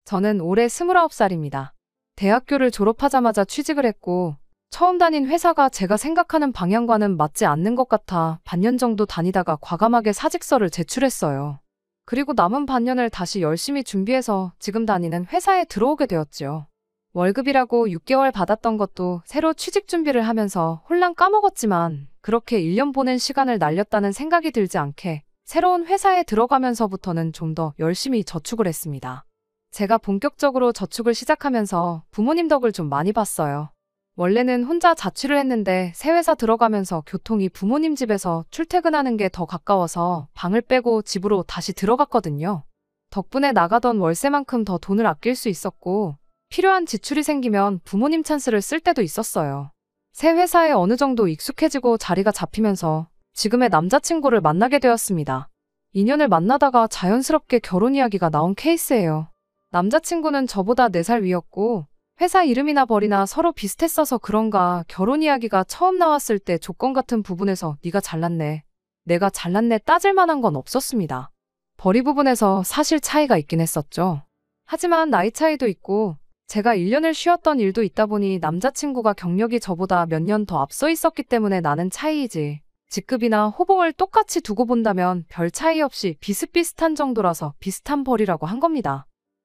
저는 올해 29살입니다. 대학교를 졸업하자마자 취직을 했고, 처음 다닌 회사가 제가 생각하는 방향과는 맞지 않는 것 같아 반년 정도 다니다가 과감하게 사직서를 제출했어요. 그리고 남은 반년을 다시 열심히 준비해서 지금 다니는 회사에 들어오게 되었죠. 월급이라고 6개월 받았던 것도 새로 취직 준비를 하면서 홀랑 까먹었지만 그렇게 1년 보낸 시간을 날렸다는 생각이 들지 않게 새로운 회사에 들어가면서부터는 좀 더 열심히 저축을 했습니다. 제가 본격적으로 저축을 시작하면서 부모님 덕을 좀 많이 봤어요. 원래는 혼자 자취를 했는데 새 회사 들어가면서 교통이 부모님 집에서 출퇴근하는 게 더 가까워서 방을 빼고 집으로 다시 들어갔거든요. 덕분에 나가던 월세만큼 더 돈을 아낄 수 있었고 필요한 지출이 생기면 부모님 찬스를 쓸 때도 있었어요. 새 회사에 어느 정도 익숙해지고 자리가 잡히면서 지금의 남자친구를 만나게 되었습니다. 인연을 만나다가 자연스럽게 결혼 이야기가 나온 케이스예요. 남자친구는 저보다 4살 위였고 회사 이름이나 벌이나 서로 비슷했어서 그런가 결혼 이야기가 처음 나왔을 때 조건 같은 부분에서 네가 잘났네, 내가 잘났네 따질 만한 건 없었습니다. 벌이 부분에서 사실 차이가 있긴 했었죠. 하지만 나이 차이도 있고 제가 1년을 쉬었던 일도 있다 보니 남자친구가 경력이 저보다 몇 년 더 앞서 있었기 때문에 나는 차이이지 직급이나 호봉을 똑같이 두고 본다면 별 차이 없이 비슷비슷한 정도라서 비슷한 벌이라고 한 겁니다.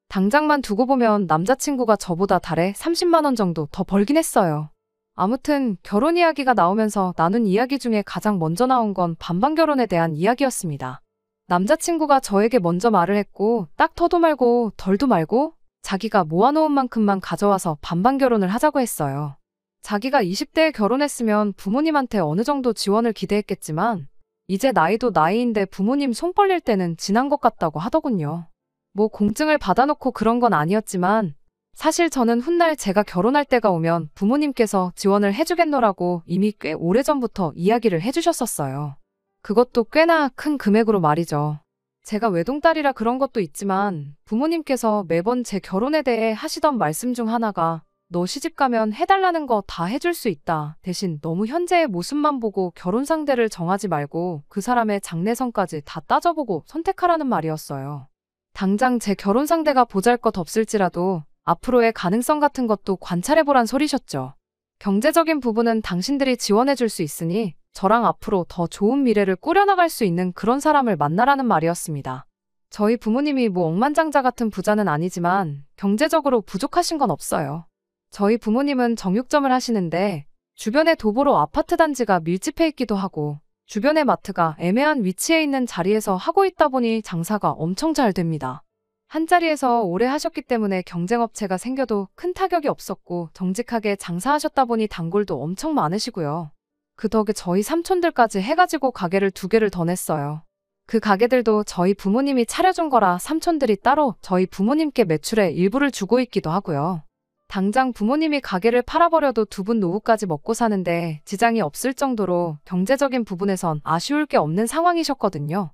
당장만 두고 보면 남자친구가 저보다 달에 30만 원 정도 더 벌긴 했어요. 아무튼 결혼 이야기가 나오면서 나눈 이야기 중에 가장 먼저 나온 건 반반 결혼에 대한 이야기였습니다. 남자친구가 저에게 먼저 말을 했고 딱 더도 말고 덜도 말고 자기가 모아놓은 만큼만 가져와서 반반 결혼을 하자고 했어요. 자기가 20대에 결혼했으면 부모님한테 어느 정도 지원을 기대했겠지만 이제 나이도 나이인데 부모님 손 벌릴 때는 지난 것 같다고 하더군요. 뭐 공증을 받아놓고 그런 건 아니었지만 사실 저는 훗날 제가 결혼할 때가 오면 부모님께서 지원을 해주겠노라고 이미 꽤 오래전부터 이야기를 해주셨었어요. 그것도 꽤나 큰 금액으로 말이죠. 제가 외동딸이라 그런 것도 있지만 부모님께서 매번 제 결혼에 대해 하시던 말씀 중 하나가 너 시집가면 해달라는 거 다 해줄 수 있다. 대신 너무 현재의 모습만 보고 결혼 상대를 정하지 말고 그 사람의 장래성까지 다 따져보고 선택하라는 말이었어요. 당장 제 결혼 상대가 보잘것없을지라도 앞으로의 가능성 같은 것도 관찰해보란 소리셨죠. 경제적인 부분은 당신들이 지원해줄 수 있으니 저랑 앞으로 더 좋은 미래를 꾸려나갈 수 있는 그런 사람을 만나라는 말이었습니다. 저희 부모님이 뭐 억만장자 같은 부자는 아니지만 경제적으로 부족하신 건 없어요. 저희 부모님은 정육점을 하시는데 주변에 도보로 아파트 단지가 밀집해 있기도 하고 주변의 마트가 애매한 위치에 있는 자리에서 하고 있다 보니 장사가 엄청 잘 됩니다. 한자리에서 오래 하셨기 때문에 경쟁업체가 생겨도 큰 타격이 없었고 정직하게 장사하셨다 보니 단골도 엄청 많으시고요. 그 덕에 저희 삼촌들까지 해가지고 가게를 2개를 더 냈어요. 그 가게들도 저희 부모님이 차려준 거라 삼촌들이 따로 저희 부모님께 매출의 일부를 주고 있기도 하고요. 당장 부모님이 가게를 팔아버려도 2분 노후까지 먹고 사는데 지장이 없을 정도로 경제적인 부분에선 아쉬울 게 없는 상황이셨거든요.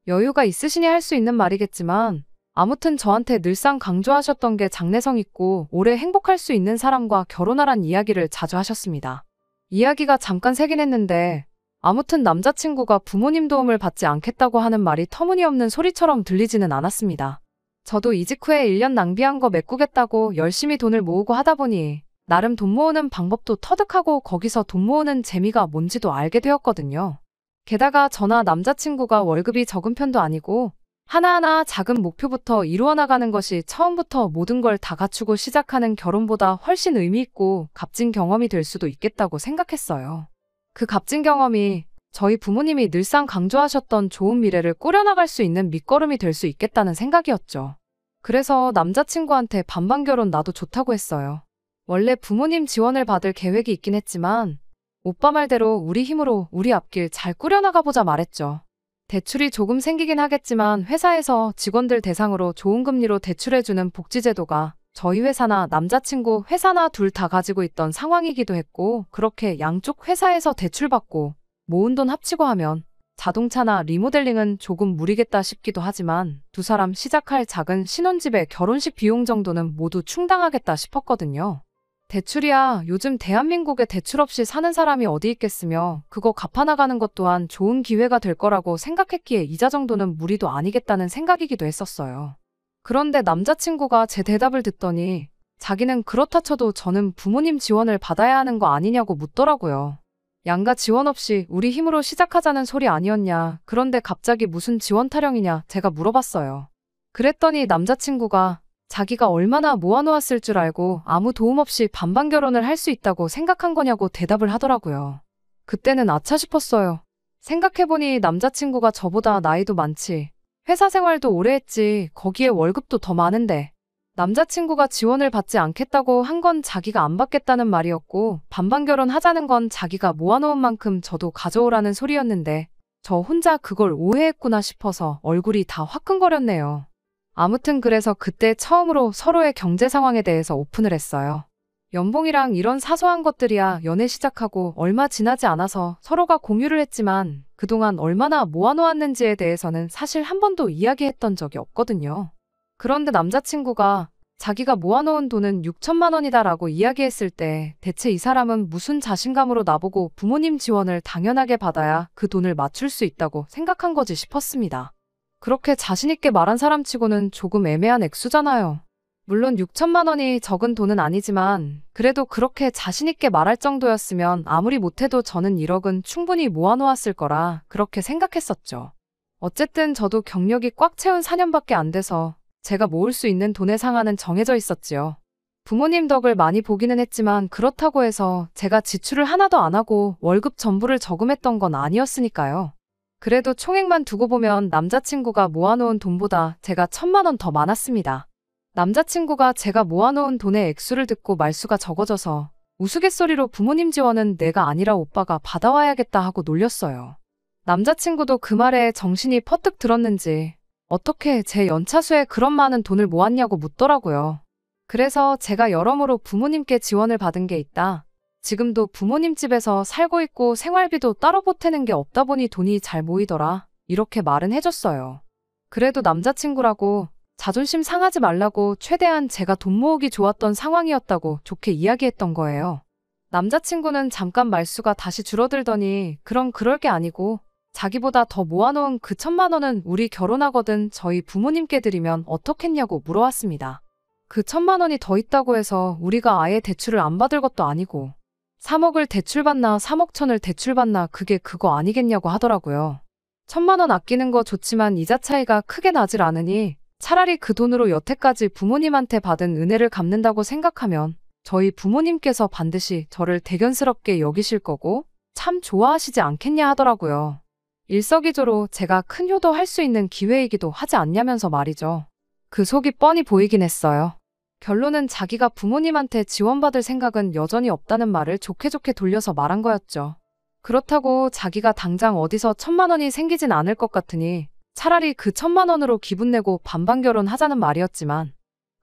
여유가 있으시니 할 수 있는 말이겠지만 아무튼 저한테 늘상 강조하셨던 게 장래성 있고 오래 행복할 수 있는 사람과 결혼하란 이야기를 자주 하셨습니다. 이야기가 잠깐 새긴 했는데 아무튼 남자친구가 부모님 도움을 받지 않겠다고 하는 말이 터무니없는 소리처럼 들리지는 않았습니다. 저도 이직 후에 1년 낭비한 거 메꾸겠다고 열심히 돈을 모으고 하다 보니 나름 돈 모으는 방법도 터득하고 거기서 돈 모으는 재미가 뭔지도 알게 되었거든요. 게다가 저나 남자친구가 월급이 적은 편도 아니고 하나하나 작은 목표부터 이루어 나가는 것이 처음부터 모든 걸 다 갖추고 시작하는 결혼보다 훨씬 의미 있고 값진 경험이 될 수도 있겠다고 생각했어요. 그 값진 경험이 저희 부모님이 늘상 강조하셨던 좋은 미래를 꾸려나갈 수 있는 밑거름이 될 수 있겠다는 생각이었죠. 그래서 남자친구한테 반반 결혼 나도 좋다고 했어요. 원래 부모님 지원을 받을 계획이 있긴 했지만 오빠 말대로 우리 힘으로 우리 앞길 잘 꾸려나가보자 말했죠. 대출이 조금 생기긴 하겠지만 회사에서 직원들 대상으로 좋은 금리로 대출해주는 복지제도가 저희 회사나 남자친구 회사나 둘 다 가지고 있던 상황이기도 했고 그렇게 양쪽 회사에서 대출받고 모은 돈 합치고 하면 자동차나 리모델링은 조금 무리겠다 싶기도 하지만 두 사람 시작할 작은 신혼집의 결혼식 비용 정도는 모두 충당하겠다 싶었거든요. 대출이야 요즘 대한민국에 대출 없이 사는 사람이 어디 있겠으며 그거 갚아나가는 것 또한 좋은 기회가 될 거라고 생각했기에 이자 정도는 무리도 아니겠다는 생각이기도 했었어요. 그런데 남자친구가 제 대답을 듣더니 자기는 그렇다 쳐도 저는 부모님 지원을 받아야 하는 거 아니냐고 묻더라고요. 양가 지원 없이 우리 힘으로 시작하자는 소리 아니었냐. 그런데 갑자기 무슨 지원 타령이냐 제가 물어봤어요. 그랬더니 남자친구가 자기가 얼마나 모아놓았을 줄 알고 아무 도움 없이 반반 결혼을 할 수 있다고 생각한 거냐고 대답을 하더라고요. 그때는 아차 싶었어요. 생각해보니 남자친구가 저보다 나이도 많지. 회사 생활도 오래 했지. 거기에 월급도 더 많은데. 남자친구가 지원을 받지 않겠다고 한 건 자기가 안 받겠다는 말이었고 반반 결혼하자는 건 자기가 모아놓은 만큼 저도 가져오라는 소리였는데 저 혼자 그걸 오해했구나 싶어서 얼굴이 다 화끈거렸네요. 아무튼 그래서 그때 처음으로 서로의 경제 상황에 대해서 오픈을 했어요. 연봉이랑 이런 사소한 것들이야 연애 시작하고 얼마 지나지 않아서 서로가 공유를 했지만 그동안 얼마나 모아놓았는지에 대해서는 사실 한 번도 이야기했던 적이 없거든요. 그런데 남자친구가 자기가 모아놓은 돈은 6천만 원이다라고 이야기했을 때 대체 이 사람은 무슨 자신감으로 나보고 부모님 지원을 당연하게 받아야 그 돈을 맞출 수 있다고 생각한 거지 싶었습니다. 그렇게 자신있게 말한 사람치고는 조금 애매한 액수잖아요. 물론 6천만 원이 적은 돈은 아니지만 그래도 그렇게 자신있게 말할 정도였으면 아무리 못해도 저는 1억은 충분히 모아놓았을 거라 그렇게 생각했었죠. 어쨌든 저도 경력이 꽉 채운 4년밖에 안 돼서 제가 모을 수 있는 돈의 상한은 정해져 있었지요. 부모님 덕을 많이 보기는 했지만 그렇다고 해서 제가 지출을 하나도 안 하고 월급 전부를 저금했던 건 아니었으니까요. 그래도 총액만 두고 보면 남자친구가 모아놓은 돈보다 제가 1,000만 원 더 많았습니다. 남자친구가 제가 모아놓은 돈의 액수를 듣고 말수가 적어져서 우스갯소리로 부모님 지원은 내가 아니라 오빠가 받아와야겠다 하고 놀렸어요. 남자친구도 그 말에 정신이 퍼뜩 들었는지 어떻게 제 연차수에 그런 많은 돈을 모았냐고 묻더라고요. 그래서 제가 여러모로 부모님께 지원을 받은 게 있다. 지금도 부모님 집에서 살고 있고 생활비도 따로 보태는 게 없다 보니 돈이 잘 모이더라. 이렇게 말은 해줬어요. 그래도 남자친구라고 자존심 상하지 말라고 최대한 제가 돈 모으기 좋았던 상황이었다고 좋게 이야기했던 거예요. 남자친구는 잠깐 말수가 다시 줄어들더니 그럼 그럴 게 아니고 자기보다 더 모아놓은 그 1,000만 원은 우리 결혼하거든 저희 부모님께 드리면 어떻겠냐고 물어왔습니다. 그 1,000만 원이 더 있다고 해서 우리가 아예 대출을 안 받을 것도 아니고 3억을 대출받나 3억 천을 대출받나 그게 그거 아니겠냐고 하더라고요. 1,000만 원 아끼는 거 좋지만 이자 차이가 크게 나질 않으니 차라리 그 돈으로 여태까지 부모님한테 받은 은혜를 갚는다고 생각하면 저희 부모님께서 반드시 저를 대견스럽게 여기실 거고 참 좋아하시지 않겠냐 하더라고요. 일석이조로 제가 큰 효도할 수 있는 기회이기도 하지 않냐면서 말이죠. 그 속이 뻔히 보이긴 했어요. 결론은 자기가 부모님한테 지원받을 생각은 여전히 없다는 말을 좋게 돌려서 말한 거였죠. 그렇다고 자기가 당장 어디서 1,000만 원이 생기진 않을 것 같으니 차라리 그 1,000만 원으로 기분 내고 반반 결혼하자는 말이었지만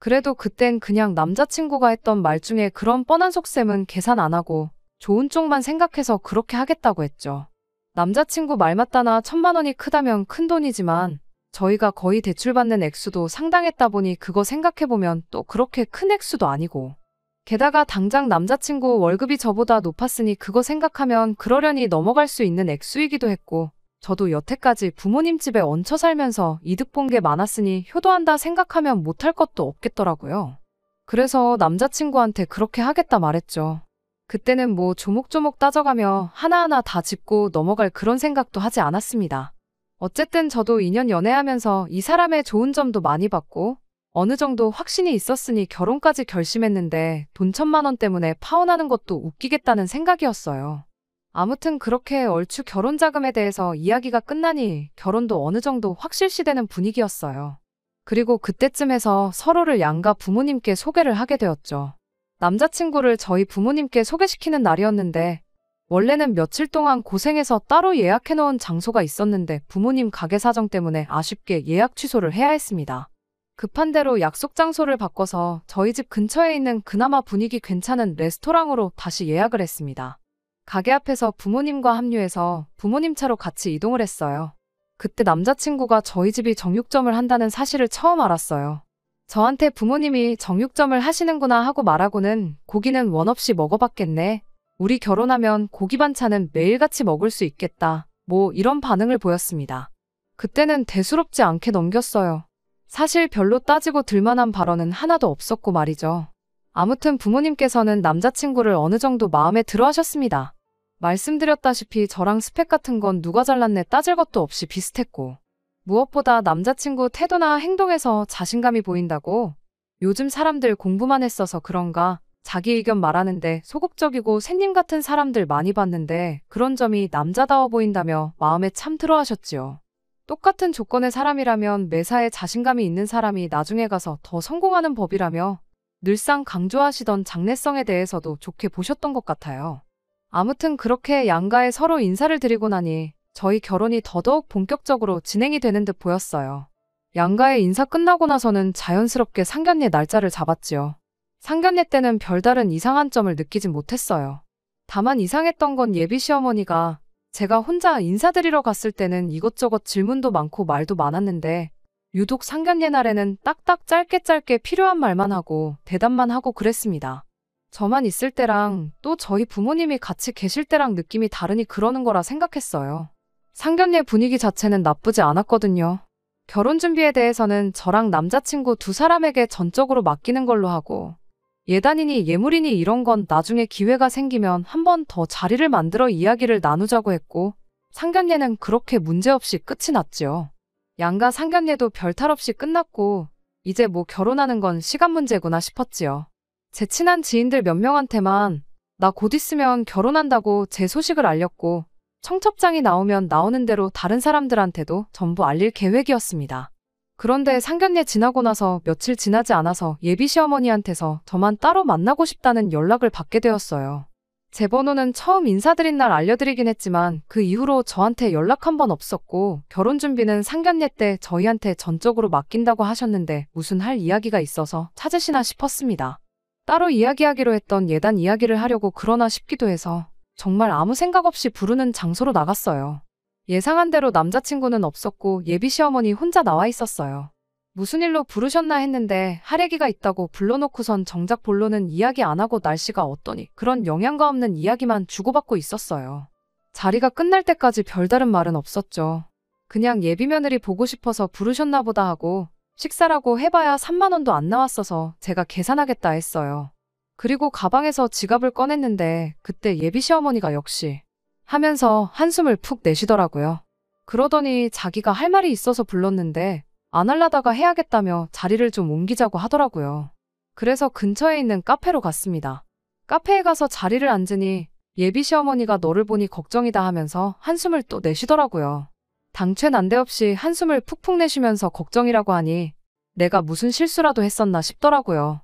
그래도 그땐 그냥 남자친구가 했던 말 중에 그런 뻔한 속셈은 계산 안 하고 좋은 쪽만 생각해서 그렇게 하겠다고 했죠. 남자친구 말 맞다나 1,000만 원이 크다면 큰 돈이지만 저희가 거의 대출받는 액수도 상당했다 보니 그거 생각해보면 또 그렇게 큰 액수도 아니고 게다가 당장 남자친구 월급이 저보다 높았으니 그거 생각하면 그러려니 넘어갈 수 있는 액수이기도 했고 저도 여태까지 부모님 집에 얹혀 살면서 이득 본 게 많았으니 효도한다 생각하면 못할 것도 없겠더라고요. 그래서 남자친구한테 그렇게 하겠다 말했죠. 그때는 뭐 조목조목 따져가며 하나하나 다 짚고 넘어갈 그런 생각도 하지 않았습니다. 어쨌든 저도 2년 연애하면서 이 사람의 좋은 점도 많이 봤고 어느 정도 확신이 있었으니 결혼까지 결심했는데 돈 1,000만 원 때문에 파혼하는 것도 웃기겠다는 생각이었어요. 아무튼 그렇게 얼추 결혼 자금에 대해서 이야기가 끝나니 결혼도 어느 정도 확실시되는 분위기였어요. 그리고 그때쯤에서 서로를 양가 부모님께 소개를 하게 되었죠. 남자친구를 저희 부모님께 소개시키는 날이었는데 원래는 며칠 동안 고생해서 따로 예약해놓은 장소가 있었는데 부모님 가게 사정 때문에 아쉽게 예약 취소를 해야 했습니다. 급한 대로 약속 장소를 바꿔서 저희 집 근처에 있는 그나마 분위기 괜찮은 레스토랑으로 다시 예약을 했습니다. 가게 앞에서 부모님과 합류해서 부모님 차로 같이 이동을 했어요. 그때 남자친구가 저희 집이 정육점을 한다는 사실을 처음 알았어요. 저한테 부모님이 정육점을 하시는구나 하고 말하고는 고기는 원 없이 먹어봤겠네. 우리 결혼하면 고기 반찬은 매일같이 먹을 수 있겠다. 뭐 이런 반응을 보였습니다. 그때는 대수롭지 않게 넘겼어요. 사실 별로 따지고 들만한 발언은 하나도 없었고 말이죠. 아무튼 부모님께서는 남자친구를 어느 정도 마음에 들어 하셨습니다. 말씀드렸다시피 저랑 스펙 같은 건 누가 잘났네 따질 것도 없이 비슷했고, 무엇보다 남자친구 태도나 행동에서 자신감이 보인다고. 요즘 사람들 공부만 했어서 그런가 자기 의견 말하는데 소극적이고 샌님 같은 사람들 많이 봤는데 그런 점이 남자다워 보인다며 마음에 참 들어 하셨지요. 똑같은 조건의 사람이라면 매사에 자신감이 있는 사람이 나중에 가서 더 성공하는 법이라며 늘상 강조하시던 장래성에 대해서도 좋게 보셨던 것 같아요. 아무튼 그렇게 양가에 서로 인사를 드리고 나니 저희 결혼이 더더욱 본격적으로 진행이 되는 듯 보였어요. 양가의 인사 끝나고 나서는 자연스럽게 상견례 날짜를 잡았지요. 상견례 때는 별다른 이상한 점을 느끼진 못했어요. 다만 이상했던 건 예비 시어머니가 제가 혼자 인사드리러 갔을 때는 이것저것 질문도 많고 말도 많았는데 유독 상견례 날에는 딱딱 짧게 필요한 말만 하고 대답만 하고 그랬습니다. 저만 있을 때랑 또 저희 부모님이 같이 계실 때랑 느낌이 다르니 그러는 거라 생각했어요. 상견례 분위기 자체는 나쁘지 않았거든요. 결혼 준비에 대해서는 저랑 남자친구 두 사람에게 전적으로 맡기는 걸로 하고, 예단이니 예물이니 이런 건 나중에 기회가 생기면 한 번 더 자리를 만들어 이야기를 나누자고 했고, 상견례는 그렇게 문제없이 끝이 났지요. 양가 상견례도 별탈 없이 끝났고 이제 뭐 결혼하는 건 시간 문제구나 싶었지요. 제 친한 지인들 몇 명한테만 나 곧 있으면 결혼한다고 제 소식을 알렸고, 청첩장이 나오면 나오는 대로 다른 사람들한테도 전부 알릴 계획이었습니다. 그런데 상견례 지나고 나서 며칠 지나지 않아서 예비 시어머니한테서 저만 따로 만나고 싶다는 연락을 받게 되었어요. 제 번호는 처음 인사드린 날 알려드리긴 했지만 그 이후로 저한테 연락 한 번 없었고, 결혼 준비는 상견례 때 저희한테 전적으로 맡긴다고 하셨는데 무슨 할 이야기가 있어서 찾으시나 싶었습니다. 따로 이야기하기로 했던 예단 이야기를 하려고 그러나 싶기도 해서 정말 아무 생각 없이 부르는 장소로 나갔어요. 예상한 대로 남자친구는 없었고 예비 시어머니 혼자 나와 있었어요. 무슨 일로 부르셨나 했는데 할 얘기가 있다고 불러놓고선 정작 본론은 이야기 안 하고 날씨가 어떠니 그런 영양가 없는 이야기만 주고받고 있었어요. 자리가 끝날 때까지 별다른 말은 없었죠. 그냥 예비 며느리 보고 싶어서 부르셨나 보다 하고 식사라고 해봐야 3만 원도 안 나왔어서 제가 계산하겠다 했어요. 그리고 가방에서 지갑을 꺼냈는데 그때 예비 시어머니가 역시 하면서 한숨을 푹 내쉬더라고요. 그러더니 자기가 할 말이 있어서 불렀는데 안 하려다가 해야겠다며 자리를 좀 옮기자고 하더라고요. 그래서 근처에 있는 카페로 갔습니다. 카페에 가서 자리를 앉으니 예비 시어머니가 너를 보니 걱정이다 하면서 한숨을 또 내쉬더라고요. 당최 난데없이 한숨을 푹푹 내쉬면서 걱정이라고 하니 내가 무슨 실수라도 했었나 싶더라고요.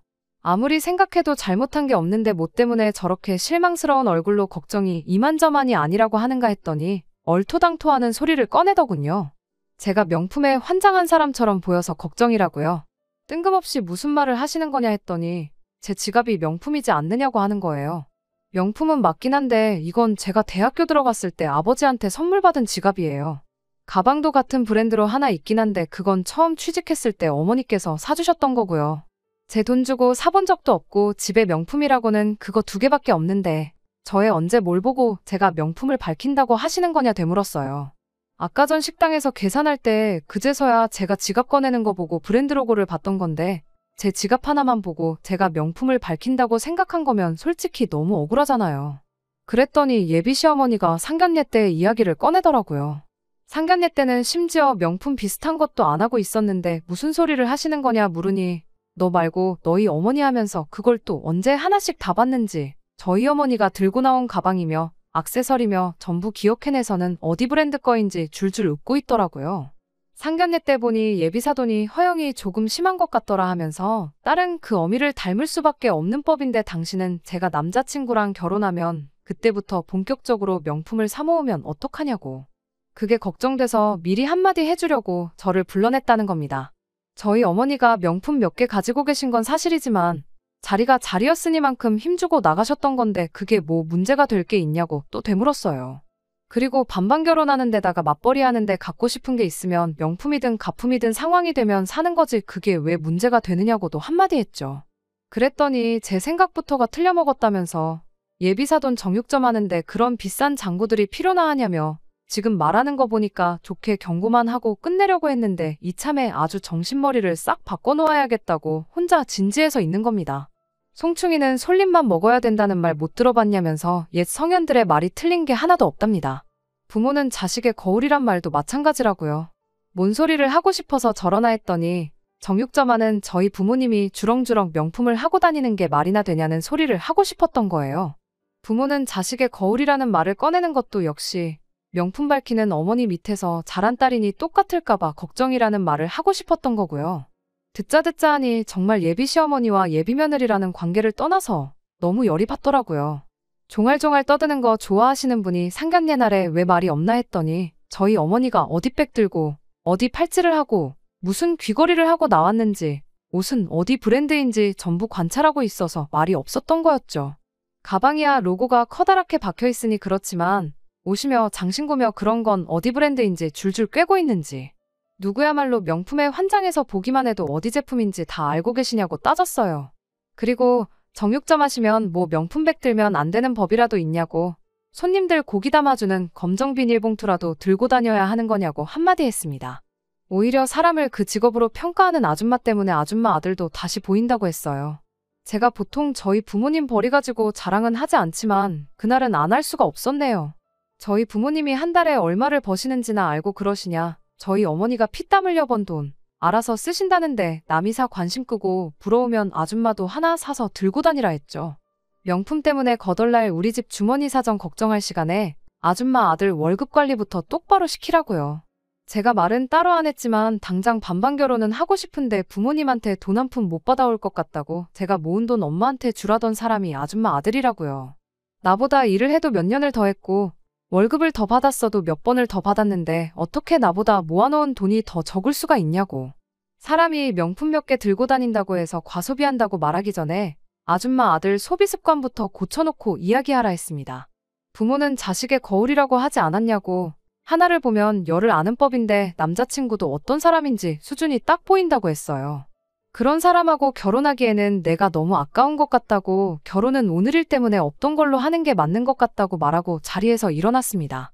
아무리 생각해도 잘못한 게 없는데 뭐 때문에 저렇게 실망스러운 얼굴로 걱정이 이만저만이 아니라고 하는가 했더니 얼토당토하는 소리를 꺼내더군요. 제가 명품에 환장한 사람처럼 보여서 걱정이라고요. 뜬금없이 무슨 말을 하시는 거냐 했더니 제 지갑이 명품이지 않느냐고 하는 거예요. 명품은 맞긴 한데 이건 제가 대학교 들어갔을 때 아버지한테 선물 받은 지갑이에요. 가방도 같은 브랜드로 하나 있긴 한데 그건 처음 취직했을 때 어머니께서 사주셨던 거고요. 제 돈 주고 사본 적도 없고 집에 명품이라고는 그거 2개밖에 없는데 저에 언제 뭘 보고 제가 명품을 밝힌다고 하시는 거냐 되물었어요. 아까 전 식당에서 계산할 때 그제서야 제가 지갑 꺼내는 거 보고 브랜드 로고를 봤던 건데 제 지갑 하나만 보고 제가 명품을 밝힌다고 생각한 거면 솔직히 너무 억울하잖아요. 그랬더니 예비 시어머니가 상견례 때 이야기를 꺼내더라고요. 상견례 때는 심지어 명품 비슷한 것도 안 하고 있었는데 무슨 소리를 하시는 거냐 물으니 너 말고 너희 어머니 하면서 그걸 또 언제 하나씩 다 봤는지 저희 어머니가 들고 나온 가방이며 액세서리며 전부 기억해내서는 어디 브랜드 거인지 줄줄 웃고 있더라고요. 상견례 때 보니 예비 사돈이 허영이 조금 심한 것 같더라 하면서 딸은 그 어미를 닮을 수밖에 없는 법인데 당신은 제가 남자친구랑 결혼하면 그때부터 본격적으로 명품을 사모으면 어떡하냐고. 그게 걱정돼서 미리 한마디 해주려고 저를 불러냈다는 겁니다. 저희 어머니가 명품 몇 개 가지고 계신 건 사실이지만 자리가 자리였으니만큼 힘주고 나가셨던 건데 그게 뭐 문제가 될 게 있냐고 또 되물었어요. 그리고 반반 결혼하는 데다가 맞벌이 하는데 갖고 싶은 게 있으면 명품이든 가품이든 상황이 되면 사는 거지 그게 왜 문제가 되느냐고도 한마디 했죠. 그랬더니 제 생각부터가 틀려먹었다면서 예비사돈 정육점 하는데 그런 비싼 장구들이 필요나 하냐며 지금 말하는 거 보니까 좋게 경고만 하고 끝내려고 했는데 이참에 아주 정신머리를 싹 바꿔놓아야겠다고 혼자 진지해서 있는 겁니다. 송충이는 솔잎만 먹어야 된다는 말 못 들어봤냐면서 옛 성현들의 말이 틀린 게 하나도 없답니다. 부모는 자식의 거울이란 말도 마찬가지라고요. 뭔 소리를 하고 싶어서 저러나 했더니 정육점아는 저희 부모님이 주렁주렁 명품을 하고 다니는 게 말이나 되냐는 소리를 하고 싶었던 거예요. 부모는 자식의 거울이라는 말을 꺼내는 것도 역시 명품 밝히는 어머니 밑에서 자란 딸이니 똑같을까봐 걱정이라는 말을 하고 싶었던 거고요. 듣자 하니 정말 예비 시어머니와 예비 며느리라는 관계를 떠나서 너무 열이 받더라고요. 종알종알 떠드는 거 좋아하시는 분이 상견례 날에 왜 말이 없나 했더니 저희 어머니가 어디 백 들고 어디 팔찌를 하고 무슨 귀걸이를 하고 나왔는지 옷은 어디 브랜드인지 전부 관찰하고 있어서 말이 없었던 거였죠. 가방이야 로고가 커다랗게 박혀있으니 그렇지만 옷이며 장신구며 그런 건 어디 브랜드인지 줄줄 꿰고 있는지 누구야말로 명품에 환장해서 보기만 해도 어디 제품인지 다 알고 계시냐고 따졌어요. 그리고 정육점 하시면 뭐 명품백 들면 안 되는 법이라도 있냐고 손님들 고기 담아주는 검정 비닐봉투라도 들고 다녀야 하는 거냐고 한마디 했습니다. 오히려 사람을 그 직업으로 평가하는 아줌마 때문에 아줌마 아들도 다시 보인다고 했어요. 제가 보통 저희 부모님 버리가지고 자랑은 하지 않지만 그날은 안 할 수가 없었네요. 저희 부모님이 한 달에 얼마를 버시는지나 알고 그러시냐. 저희 어머니가 피땀 흘려 번 돈 알아서 쓰신다는데 남이 사 관심 끄고 부러우면 아줌마도 하나 사서 들고 다니라 했죠. 명품 때문에 거덜날 우리 집 주머니 사정 걱정할 시간에 아줌마 아들 월급 관리부터 똑바로 시키라고요. 제가 말은 따로 안 했지만 당장 반반 결혼은 하고 싶은데 부모님한테 돈 한 푼 못 받아올 것 같다고 제가 모은 돈 엄마한테 주라던 사람이 아줌마 아들이라고요. 나보다 일을 해도 몇 년을 더 했고 월급을 더 받았어도 몇 번을 더 받았는데 어떻게 나보다 모아놓은 돈이 더 적을 수가 있냐고. 사람이 명품 몇 개 들고 다닌다고 해서 과소비한다고 말하기 전에 아줌마 아들 소비 습관부터 고쳐놓고 이야기하라 했습니다. 부모는 자식의 거울이라고 하지 않았냐고. 하나를 보면 열을 아는 법인데 남자친구도 어떤 사람인지 수준이 딱 보인다고 했어요. 그런 사람하고 결혼하기에는 내가 너무 아까운 것 같다고 결혼은 오늘일 때문에 없던 걸로 하는 게 맞는 것 같다고 말하고 자리에서 일어났습니다.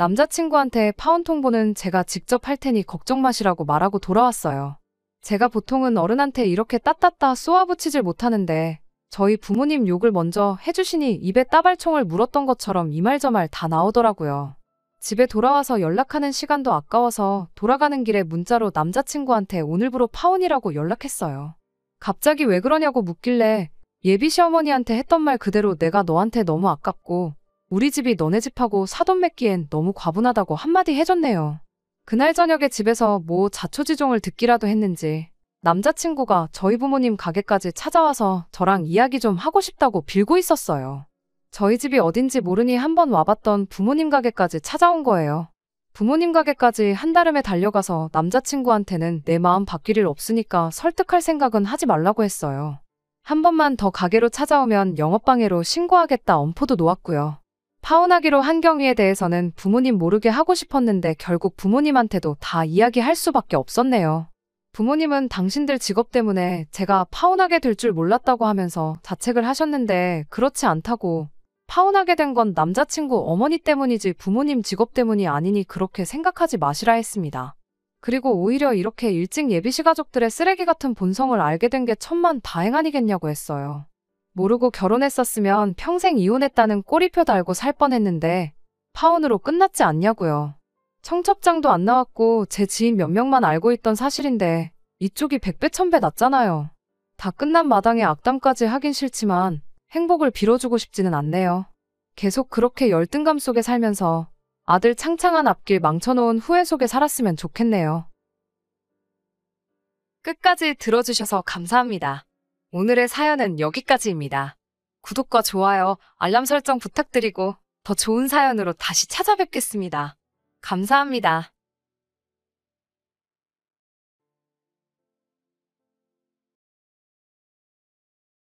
남자친구한테 파혼 통보는 제가 직접 할 테니 걱정 마시라고 말하고 돌아왔어요. 제가 보통은 어른한테 이렇게 따따따 쏘아붙이질 못하는데 저희 부모님 욕을 먼저 해주시니 입에 따발총을 물었던 것처럼 이 말 저 말 다 나오더라고요. 집에 돌아와서 연락하는 시간도 아까워서 돌아가는 길에 문자로 남자친구한테 오늘부로 파혼이라고 연락했어요. 갑자기 왜 그러냐고 묻길래 예비 시어머니한테 했던 말 그대로 내가 너한테 너무 아깝고 우리 집이 너네 집하고 사돈 맺기엔 너무 과분하다고 한마디 해줬네요. 그날 저녁에 집에서 뭐 자초지종을 듣기라도 했는지 남자친구가 저희 부모님 가게까지 찾아와서 저랑 이야기 좀 하고 싶다고 빌고 있었어요. 저희 집이 어딘지 모르니 한번 와봤던 부모님 가게까지 찾아온 거예요. 부모님 가게까지 한달음에 달려가서 남자친구한테는 내 마음 바뀔 일 없으니까 설득할 생각은 하지 말라고 했어요. 한 번만 더 가게로 찾아오면 영업방해로 신고하겠다 엄포도 놓았고요. 파혼하기로 한 경위에 대해서는 부모님 모르게 하고 싶었는데 결국 부모님한테도 다 이야기할 수밖에 없었네요. 부모님은 당신들 직업 때문에 제가 파혼하게 될 줄 몰랐다고 하면서 자책을 하셨는데 그렇지 않다고 파혼하게 된 건 남자친구 어머니 때문이지 부모님 직업 때문이 아니니 그렇게 생각하지 마시라 했습니다. 그리고 오히려 이렇게 일찍 예비시 가족들의 쓰레기 같은 본성을 알게 된 게 천만다행 아니겠냐고 했어요. 모르고 결혼했었으면 평생 이혼했다는 꼬리표 달고 살 뻔했는데 파혼으로 끝났지 않냐고요. 청첩장도 안 나왔고 제 지인 몇 명만 알고 있던 사실인데 이쪽이 100배 1000배 낫잖아요. 다 끝난 마당에 악담까지 하긴 싫지만 행복을 빌어주고 싶지는 않네요. 계속 그렇게 열등감 속에 살면서 아들 창창한 앞길 망쳐놓은 후회 속에 살았으면 좋겠네요. 끝까지 들어주셔서 감사합니다. 오늘의 사연은 여기까지입니다. 구독과 좋아요, 알람 설정 부탁드리고 더 좋은 사연으로 다시 찾아뵙겠습니다. 감사합니다.